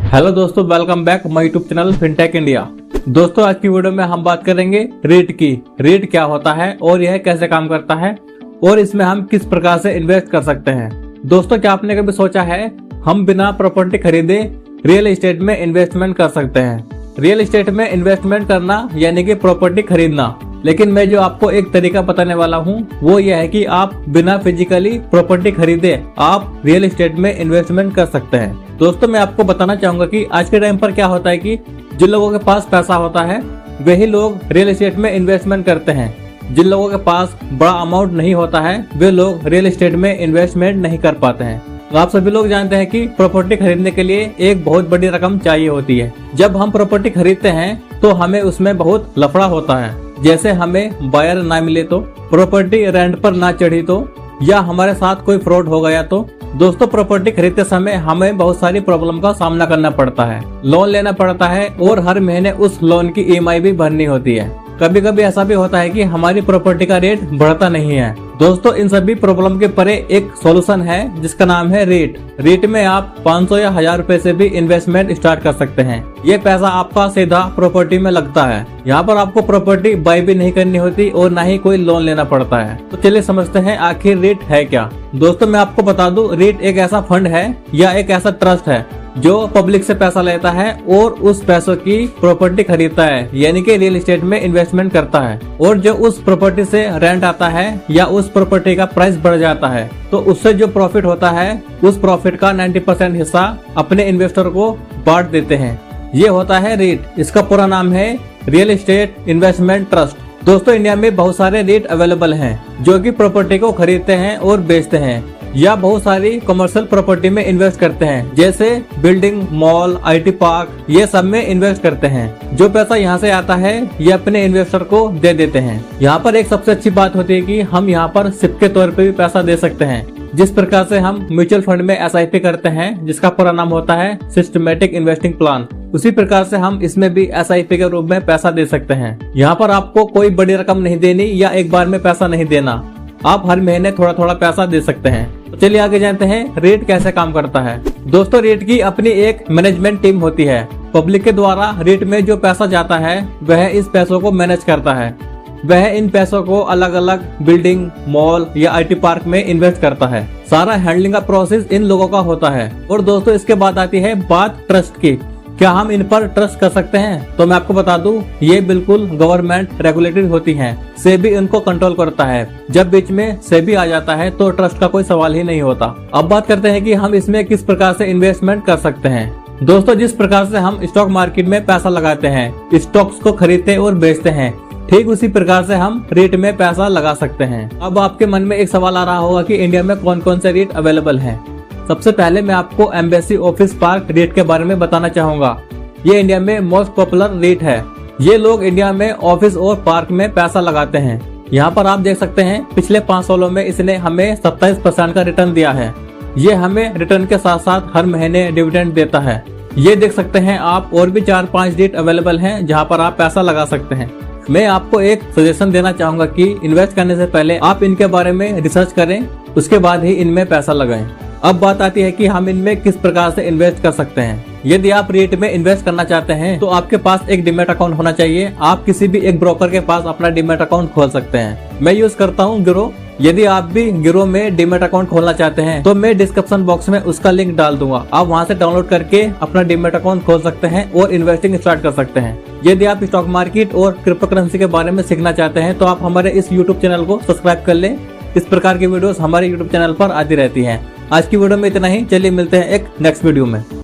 Hello दोस्तों, welcome back my YouTube channel fintech India. दोस्तों, आज की वीडियो में हम बात करेंगे रेट की। रेट क्या होता है और यह कैसे काम करता है और इसमें हम किस प्रकार से इन्वेस्ट कर सकते हैं। दोस्तों, क्या आपने कभी सोचा है हम बिना प्रॉपर्टी खरीदे रियल एस्टेट में इन्वेस्टमेंट कर सकते हैं। रियल एस्टेट में इन्वेस्टमेंट करना यानी कि प्रॉपर्टी खरीदना। लेकिन मैं जो आपको एक तरीका बताने वाला हूँ वो यह है कि आप बिना फिजिकली प्रॉपर्टी खरीदे आप रियल एस्टेट में इन्वेस्टमेंट कर सकते हैं। दोस्तों, मैं आपको बताना चाहूंगा कि आज के टाइम पर क्या होता है कि जिन लोगों के पास पैसा होता है वही लोग रियल एस्टेट में इन्वेस्टमेंट करते हैं। जिन लोगों के पास बड़ा अमाउंट नहीं होता है वे लोग रियल एस्टेट में इन्वेस्टमेंट नहीं कर पाते हैं। आप सभी लोग जानते हैं कि प्रॉपर्टी खरीदने के लिए एक बहुत बड़ी रकम चाहिए होती है। जब हम प्रॉपर्टी खरीदते हैं तो हमें उसमें बहुत लफड़ा होता है, जैसे हमें बायर ना मिले तो, प्रॉपर्टी रेंट पर ना चढ़ी तो, या हमारे साथ कोई फ्रॉड हो गया तो। दोस्तों, प्रॉपर्टी खरीदते समय हमें बहुत सारी प्रॉब्लम का सामना करना पड़ता है। लोन लेना पड़ता है और हर महीने उस लोन की ईएमआई भी भरनी होती है। कभी कभी ऐसा भी होता है कि हमारी प्रॉपर्टी का रेट बढ़ता नहीं है। दोस्तों, इन सभी प्रॉब्लम के परे एक सॉल्यूशन है जिसका नाम है रेट। रेट में आप 500 या 1000 रुपए से भी इन्वेस्टमेंट स्टार्ट कर सकते हैं। ये पैसा आपका सीधा प्रॉपर्टी में लगता है। यहाँ पर आपको प्रॉपर्टी बाय भी नहीं करनी होती और ना ही कोई लोन लेना पड़ता है। तो चलिए समझते हैं आखिर रेट है क्या। दोस्तों, मैं आपको बता दूं, रेट एक ऐसा फंड है या एक ऐसा ट्रस्ट है जो पब्लिक से पैसा लेता है और उस पैसों की प्रॉपर्टी खरीदता है, यानी कि रियल एस्टेट में इन्वेस्टमेंट करता है। और जो उस प्रॉपर्टी से रेंट आता है या उस प्रॉपर्टी का प्राइस बढ़ जाता है तो उससे जो प्रॉफिट होता है उस प्रॉफिट का 90% हिस्सा अपने इन्वेस्टर को बांट देते हैं। ये होता है रेट। इसका पूरा नाम है रियल एस्टेट इन्वेस्टमेंट ट्रस्ट। दोस्तों, इंडिया में बहुत सारे रेट अवेलेबल हैं जो कि प्रॉपर्टी को खरीदते हैं और बेचते हैं या बहुत सारी कमर्शियल प्रॉपर्टी में इन्वेस्ट करते हैं, जैसे बिल्डिंग, मॉल, आईटी पार्क, ये सब में इन्वेस्ट करते हैं। जो पैसा यहाँ से आता है ये अपने इन्वेस्टर को दे देते हैं। यहाँ पर एक सबसे अच्छी बात होती है कि हम यहाँ पर सिप के तौर पे भी पैसा दे सकते हैं। जिस प्रकार से हम म्यूचुअल फंड में SIP करते हैं जिसका पूरा नाम होता है सिस्टमेटिक इन्वेस्टिंग प्लान, उसी प्रकार से हम इसमें भी SIP के रूप में पैसा दे सकते हैं। यहाँ पर आपको कोई बड़ी रकम नहीं देनी या एक बार में पैसा नहीं देना, आप हर महीने थोड़ा थोड़ा पैसा दे सकते हैं। तो चलिए आगे जानते हैं रेट कैसे काम करता है। दोस्तों, रेट की अपनी एक मैनेजमेंट टीम होती है। पब्लिक के द्वारा रेट में जो पैसा जाता है वह इस पैसों को मैनेज करता है। वह इन पैसों को अलग अलग बिल्डिंग, मॉल या आईटी पार्क में इन्वेस्ट करता है। सारा हैंडलिंग का प्रोसेस इन लोगों का होता है। और दोस्तों, इसके बाद आती है बात ट्रस्ट की। क्या हम इन पर ट्रस्ट कर सकते हैं? तो मैं आपको बता दूं, ये बिल्कुल गवर्नमेंट रेगुलेटेड होती हैं। सेबी इनको कंट्रोल करता है। जब बीच में सेबी आ जाता है तो ट्रस्ट का कोई सवाल ही नहीं होता। अब बात करते हैं कि हम इसमें किस प्रकार से इन्वेस्टमेंट कर सकते हैं। दोस्तों, जिस प्रकार से हम स्टॉक मार्केट में पैसा लगाते हैं, स्टॉक्स को खरीदते और बेचते हैं, ठीक उसी प्रकार से हम रेट में पैसा लगा सकते हैं। अब आपके मन में एक सवाल आ रहा होगा कि इंडिया में कौन कौन से रेट अवेलेबल हैं। सबसे पहले मैं आपको एम्बेसी ऑफिस पार्क रेट के बारे में बताना चाहूंगा। ये इंडिया में मोस्ट पॉपुलर रेट है। ये लोग इंडिया में ऑफिस और पार्क में पैसा लगाते हैं। यहाँ पर आप देख सकते हैं पिछले 5 सालों में इसने हमें 27% का रिटर्न दिया है। ये हमें रिटर्न के साथ साथ हर महीने डिविडेंड देता है। ये देख सकते हैं आप, और भी 4-5 रेट अवेलेबल हैं जहाँ पर आप पैसा लगा सकते हैं। मैं आपको एक सजेशन देना चाहूंगा कि इन्वेस्ट करने से पहले आप इनके बारे में रिसर्च करें, उसके बाद ही इनमें पैसा लगाएं। अब बात आती है कि हम इनमें किस प्रकार से इन्वेस्ट कर सकते हैं। यदि आप रेट में इन्वेस्ट करना चाहते हैं तो आपके पास एक डीमैट अकाउंट होना चाहिए। आप किसी भी एक ब्रोकर के पास अपना डीमैट अकाउंट खोल सकते हैं। मैं यूज करता हूँ गिरो। यदि आप भी गिरो में डीमैट अकाउंट खोलना चाहते हैं तो मैं डिस्क्रिप्शन बॉक्स में उसका लिंक डाल दूंगा। आप वहां से डाउनलोड करके अपना डीमैट अकाउंट खोल सकते हैं और इन्वेस्टिंग स्टार्ट कर सकते हैं। यदि आप स्टॉक मार्केट और क्रिप्टो करेंसी के बारे में सीखना चाहते हैं तो आप हमारे इस यूट्यूब चैनल को सब्सक्राइब कर लें। इस प्रकार की वीडियोस हमारे यूट्यूब चैनल पर आती रहती हैं। आज की वीडियो में इतना ही। चलिए मिलते हैं एक नेक्स्ट वीडियो में।